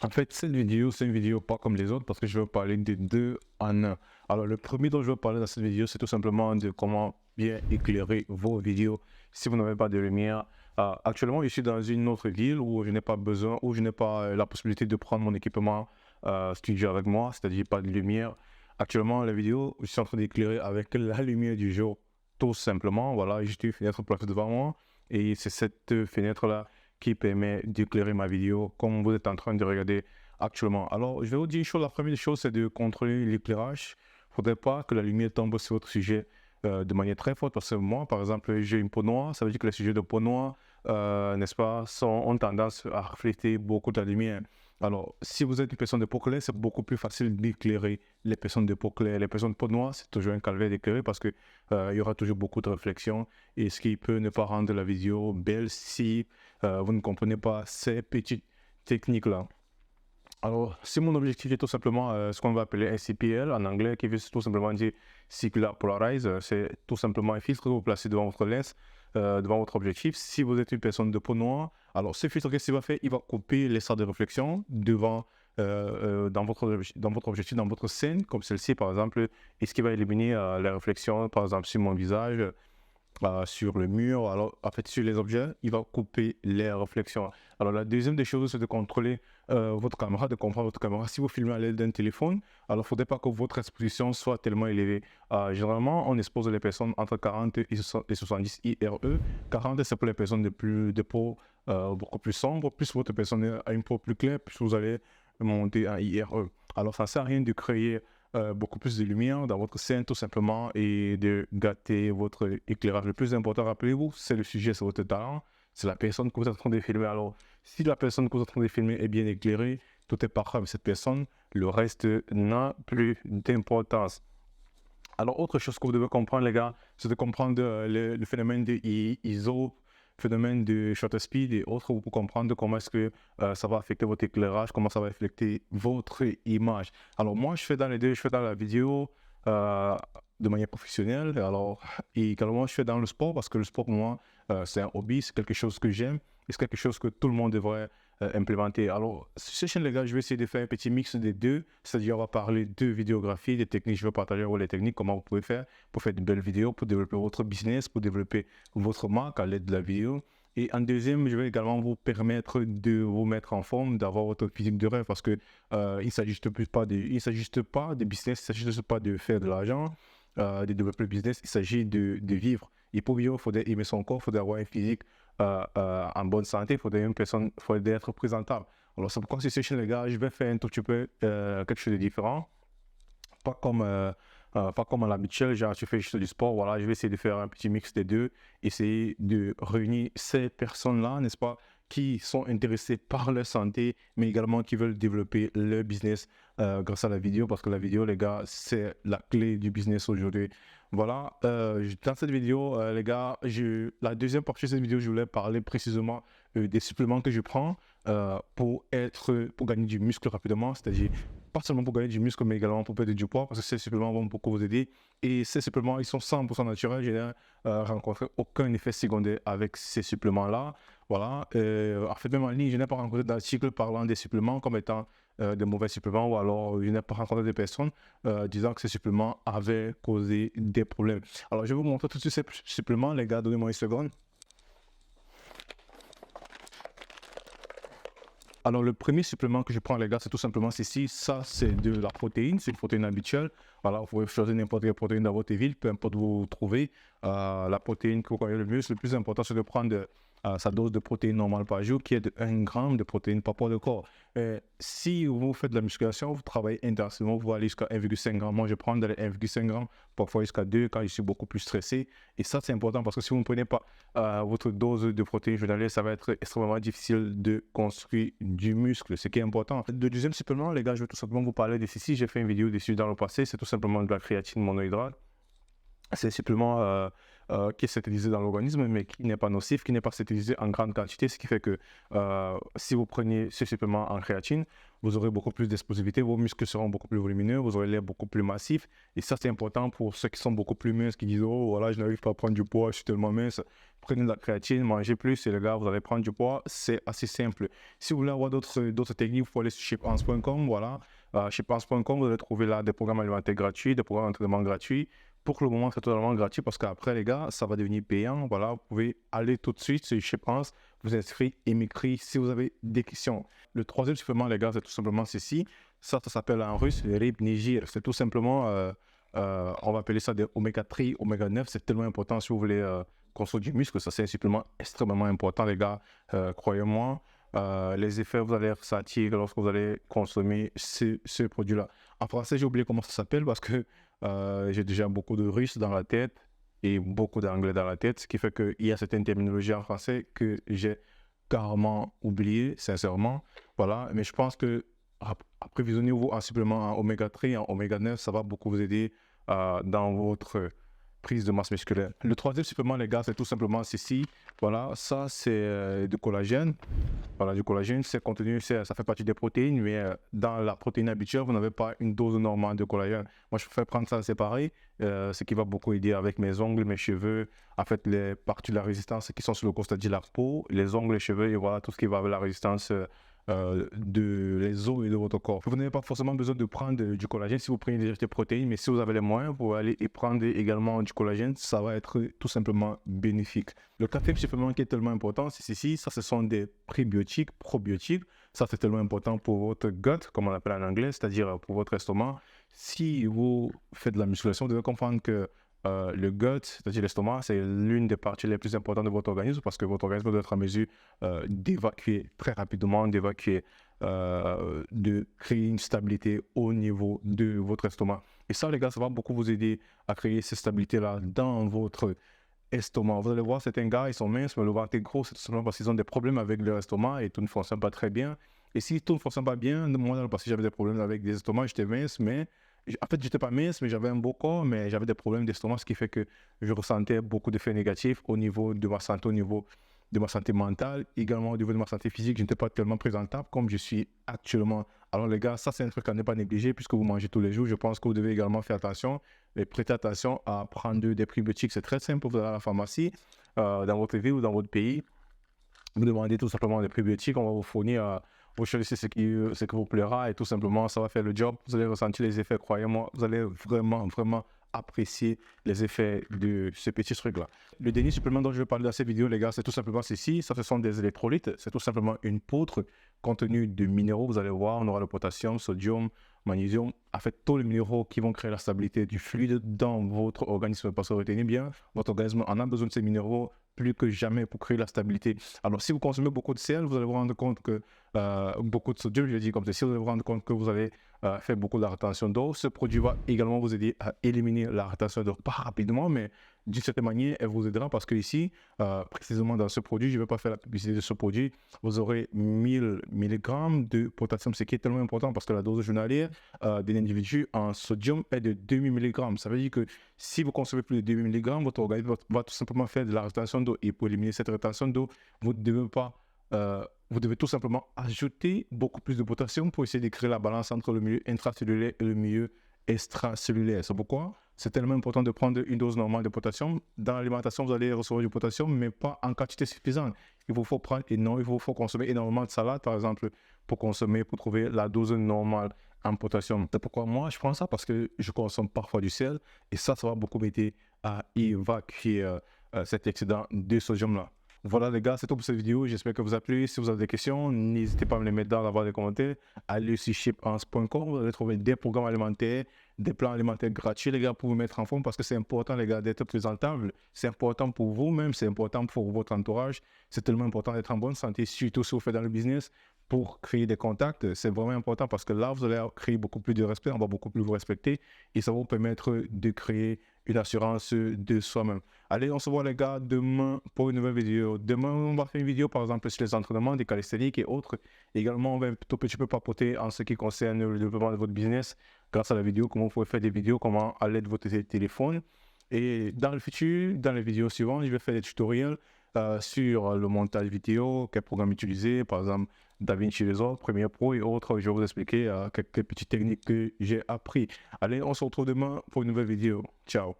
En fait, cette vidéo, c'est une vidéo pas comme les autres parce que je vais parler des deux en un. Alors, le premier dont je vais parler dans cette vidéo, c'est tout simplement de comment bien éclairer vos vidéos si vous n'avez pas de lumière. Actuellement, je suis dans une autre ville où je n'ai pas besoin, où je n'ai pas la possibilité de prendre mon équipement studio avec moi, c'est-à-dire pas de lumière. Actuellement, la vidéo, je suis en train d'éclairer avec la lumière du jour, tout simplement. Voilà, j'ai une fenêtre placée devant moi et c'est cette fenêtre-là qui permet d'éclairer ma vidéo comme vous êtes en train de regarder actuellement. Alors, je vais vous dire une chose, la première chose, c'est de contrôler l'éclairage. Il ne faudrait pas que la lumière tombe sur votre sujet de manière très forte parce que moi, par exemple, j'ai une peau noire, ça veut dire que les sujets de peau noire, n'est-ce pas, ont tendance à refléter beaucoup de la lumière. Alors, si vous êtes une personne de peau claire, c'est beaucoup plus facile d'éclairer les personnes de peau claire. Les personnes de peau noire, c'est toujours un calvaire d'éclairer parce que il y aura toujours beaucoup de réflexions et ce qui peut ne pas rendre la vidéo belle si vous ne comprenez pas ces petites techniques-là. Alors, si mon objectif est tout simplement ce qu'on va appeler un CPL en anglais, qui veut tout simplement dire Circular Polarize, c'est tout simplement un filtre que vous placez devant votre lens, devant votre objectif. Si vous êtes une personne de peau noire, alors ce filtre, qu'est-ce qu'il va faire? Il va couper les salles de réflexion devant, dans votre objectif, dans votre scène, comme celle-ci par exemple, et ce qui va éliminer les réflexions, par exemple sur mon visage, sur le mur, alors en fait sur les objets, il va couper les réflexions. Alors la deuxième des choses, c'est de contrôler votre caméra, de comprendre votre caméra. Si vous filmez à l'aide d'un téléphone, alors il ne faudrait pas que votre exposition soit tellement élevée. Généralement, on expose les personnes entre 40 et 70 IRE. 40, c'est pour les personnes de peau beaucoup plus sombre. Plus votre personne a une peau plus claire, plus vous allez monter en IRE. Alors ça ne sert à rien de créer beaucoup plus de lumière dans votre scène tout simplement et de gâter votre éclairage. Le plus important, rappelez-vous, c'est le sujet, c'est votre talent, c'est la personne que vous êtes en train de filmer. Alors, si la personne que vous êtes en train de filmer est bien éclairée, tout est parfait avec cette personne, le reste n'a plus d'importance. Alors, autre chose que vous devez comprendre, les gars, c'est de comprendre le phénomène de ISO, phénomène de shutter speed et autres pour comprendre comment est-ce que ça va affecter votre éclairage, comment ça va affecter votre image. Alors, moi, je fais dans les deux, je fais dans la vidéo euh, de manière professionnelle, alors, et également, je fais dans le sport parce que le sport, pour moi, c'est un hobby, c'est quelque chose que j'aime et c'est quelque chose que tout le monde devrait implémenter. Alors, sur cette chaîne, les gars, je vais essayer de faire un petit mix des deux. C'est-à-dire, on va parler de vidéographie, des techniques. Je vais partager les techniques, comment vous pouvez faire pour faire de belles vidéos, pour développer votre business, pour développer votre marque à l'aide de la vidéo. Et en deuxième, je vais également vous permettre de vous mettre en forme, d'avoir votre physique de rêve parce que il ne s'agit pas de business, il ne s'agit juste pas de faire de l'argent, de développer le business, il s'agit de vivre. Et pour vivre, il faudrait aimer son corps, il faudrait avoir un physique en bonne santé, il faudrait être présentable. Alors, c'est pourquoi sur cette chaîne, les gars, je vais faire un tout petit peu quelque chose de différent. Pas comme, pas comme à l'habituel, genre tu fais juste du sport, voilà, je vais essayer de faire un petit mix des deux, essayer de réunir ces personnes-là, n'est-ce pas, qui sont intéressées par leur santé, mais également qui veulent développer leur business grâce à la vidéo, parce que la vidéo, les gars, c'est la clé du business aujourd'hui. Voilà, dans cette vidéo, les gars, la deuxième partie de cette vidéo, je voulais parler précisément des suppléments que je prends pour gagner du muscle rapidement, c'est-à-dire pas seulement pour gagner du muscle, mais également pour perdre du poids, parce que ces suppléments vont beaucoup vous aider. Et ces suppléments, ils sont 100% naturels. Je n'ai rencontré aucun effet secondaire avec ces suppléments-là. Voilà. En fait, même en ligne, je n'ai pas rencontré d'article parlant des suppléments comme étant de mauvais suppléments, ou alors je n'ai pas rencontré de personnes disant que ces suppléments avaient causé des problèmes. Alors, je vais vous montrer tout de suite ces suppléments, les gars. Donnez-moi une seconde. Alors, le premier supplément que je prends, les gars, c'est tout simplement ceci. Ça, c'est de la protéine. C'est une protéine habituelle. Voilà, vous pouvez choisir n'importe quelle protéine dans votre ville, peu importe où vous trouvez. La protéine que vous croyez le mieux, le plus important, c'est de prendre sa dose de protéines normale par jour, qui est de 1 gramme de protéines par poids de corps. Si vous faites de la musculation, vous travaillez intensivement, vous allez jusqu'à 1,5 g. Moi, je prends dans les 1,5 g, parfois jusqu'à 2 quand je suis beaucoup plus stressé. Et ça, c'est important parce que si vous ne prenez pas votre dose de protéines journalière, ça va être extrêmement difficile de construire du muscle, ce qui est important. Le deuxième supplément, les gars, je vais tout simplement vous parler de ceci. J'ai fait une vidéo dessus dans le passé. C'est tout simplement de la créatine monohydrate. C'est un supplément qui est synthétisé dans l'organisme, mais qui n'est pas nocif, qui n'est pas synthétisé en grande quantité, ce qui fait que si vous prenez ce supplément en créatine, vous aurez beaucoup plus d'explosivité, vos muscles seront beaucoup plus volumineux, vous aurez l'air beaucoup plus massif. Et ça, c'est important pour ceux qui sont beaucoup plus minces, qui disent « Oh, voilà, je n'arrive pas à prendre du poids, je suis tellement mince. » Prenez de la créatine, mangez plus et les gars, vous allez prendre du poids. C'est assez simple. Si vous voulez avoir d'autres techniques, vous pouvez aller sur chipance.com. Voilà. Chipance.com, vous allez trouver là des programmes alimentaires gratuits, des programmes d'entraînement gratuits. Pour le moment, c'est totalement gratuit parce qu'après, les gars, ça va devenir payant. Voilà, vous pouvez aller tout de suite sur Chipance, vous inscrire et m'écrire si vous avez des questions. Le troisième supplément, les gars, c'est tout simplement ceci. Ça s'appelle en russe le Rib Nigir. C'est tout simplement, on va appeler ça des oméga 3, oméga 9. C'est tellement important si vous voulez construire du muscle. Ça, c'est un supplément extrêmement important, les gars. Croyez-moi. Les effets, vous allez ressentir lorsque vous allez consommer ce produit-là. En français, j'ai oublié comment ça s'appelle parce que j'ai déjà beaucoup de russe dans la tête et beaucoup d'anglais dans la tête, ce qui fait qu'il y a certaines terminologies en français que j'ai carrément oublié, sincèrement. Voilà, mais je pense que approvisionnez-vous en supplément en oméga 3 et en oméga 9, ça va beaucoup vous aider dans votre prise de masse musculaire. Le troisième supplément, les gars, c'est tout simplement ceci. Voilà, ça c'est du collagène. Voilà, du collagène, c'est contenu, ça fait partie des protéines, mais dans la protéine habituelle, vous n'avez pas une dose normale de collagène. Moi, je préfère prendre ça séparé, ce qui va beaucoup aider avec mes ongles, mes cheveux, en fait, les parties de la résistance qui sont sur le col, c'est-à-dire la peau, les ongles, les cheveux, et voilà, tout ce qui va avec la résistance de les os et de votre corps. Vous n'avez pas forcément besoin de prendre du collagène si vous prenez déjà des protéines, mais si vous avez les moyens, vous pouvez aller et prendre également du collagène, ça va être tout simplement bénéfique. Le quatrième supplément qui est tellement important, c'est ceci, ça ce sont des prébiotiques, probiotiques. Ça c'est tellement important pour votre gut, comme on l'appelle en anglais, c'est-à-dire pour votre estomac. Si vous faites de la musculation, vous devez comprendre que le gut, c'est-à-dire l'estomac, c'est l'une des parties les plus importantes de votre organisme parce que votre organisme doit être en mesure d'évacuer très rapidement, de créer une stabilité au niveau de votre estomac. Et ça, les gars, ça va beaucoup vous aider à créer cette stabilité-là dans votre estomac. Vous allez voir, certains gars, ils sont minces, mais le ventre est gros, c'est tout simplement parce qu'ils ont des problèmes avec leur estomac et tout ne fonctionne pas très bien. Et si tout ne fonctionne pas bien, moi, dans le passé, j'avais des problèmes avec des estomacs, j'étais mince, mais en fait, j'étais pas mince, mais j'avais un beau corps, mais j'avais des problèmes d'estomac, ce qui fait que je ressentais beaucoup d'effets négatifs au niveau de ma santé, au niveau de ma santé mentale, également au niveau de ma santé physique. Je n'étais pas tellement présentable comme je suis actuellement. Alors les gars, ça c'est un truc à ne pas négliger puisque vous mangez tous les jours. Je pense que vous devez également faire attention et prêter attention à prendre des prébiotiques. C'est très simple, vous allez à la pharmacie, dans votre ville ou dans votre pays. Vous demandez tout simplement des prébiotiques, on va vous fournir, vous choisissez ce qui vous plaira et tout simplement ça va faire le job. Vous allez ressentir les effets, croyez-moi, vous allez vraiment apprécier les effets de ce petit truc-là. Le dernier supplément dont je vais parler dans cette vidéo, les gars, c'est tout simplement ceci. Ça, ce sont des électrolytes. C'est tout simplement une poudre contenue de minéraux. Vous allez voir, on aura le potassium, sodium, magnésium. En fait, tous les minéraux qui vont créer la stabilité du fluide dans votre organisme. Parce que retenez bien, votre organisme en a besoin de ces minéraux plus que jamais pour créer la stabilité. Alors, si vous consommez beaucoup de sel, vous allez vous rendre compte que beaucoup de sodium, je le dis comme ça, si vous allez vous rendre compte que vous allez faire beaucoup de la rétention d'eau, ce produit va également vous aider à éliminer la rétention d'eau, pas rapidement, mais d'une certaine manière, elle vous aidera parce que ici, précisément dans ce produit, je ne vais pas faire la publicité de ce produit, vous aurez 1000 mg de potassium, ce qui est tellement important parce que la dose journalière d'un individu en sodium est de 2000 mg. Ça veut dire que si vous consommez plus de 2000 mg, votre organisme va tout simplement faire de la rétention d'eau. Et pour éliminer cette rétention d'eau, vous devez tout simplement ajouter beaucoup plus de potassium pour essayer de créer la balance entre le milieu intracellulaire et le milieu extracellulaire. C'est pourquoi c'est tellement important de prendre une dose normale de potassium. Dans l'alimentation, vous allez recevoir du potassium, mais pas en quantité suffisante. Il vous faut consommer énormément de salade, par exemple, pour trouver la dose normale en potassium. C'est pourquoi moi, je prends ça parce que je consomme parfois du sel et ça va beaucoup m'aider à évacuer cet excédent de sodium-là. Voilà les gars, c'est tout pour cette vidéo. J'espère que vous a plu. Si vous avez des questions, n'hésitez pas à me les mettre dans la barre des commentaires. Allez sur chipance.com, vous allez trouver des programmes alimentaires, des plans alimentaires gratuits les gars pour vous mettre en forme parce que c'est important les gars d'être présentable. C'est important pour vous-même, c'est important pour votre entourage. C'est tellement important d'être en bonne santé, surtout si vous faites dans le business pour créer des contacts. C'est vraiment important parce que là, vous allez créer beaucoup plus de respect, on va beaucoup plus vous respecter et ça va vous permettre de créer une assurance de soi-même. Allez, on se voit les gars demain pour une nouvelle vidéo. Demain, on va faire une vidéo par exemple sur les entraînements, des calistheniques et autres. Également, on va un tout petit peu papoter en ce qui concerne le développement de votre business grâce à la vidéo, comment vous pouvez faire des vidéos, comment à l'aide de votre téléphone Et dans le futur, dans les vidéos suivantes, je vais faire des tutoriels sur le montage vidéo, quel programme utiliser, par exemple DaVinci Resolve, Premiere Pro et autres. Je vais vous expliquer quelques petites techniques que j'ai appris. Allez, on se retrouve demain pour une nouvelle vidéo. Ciao.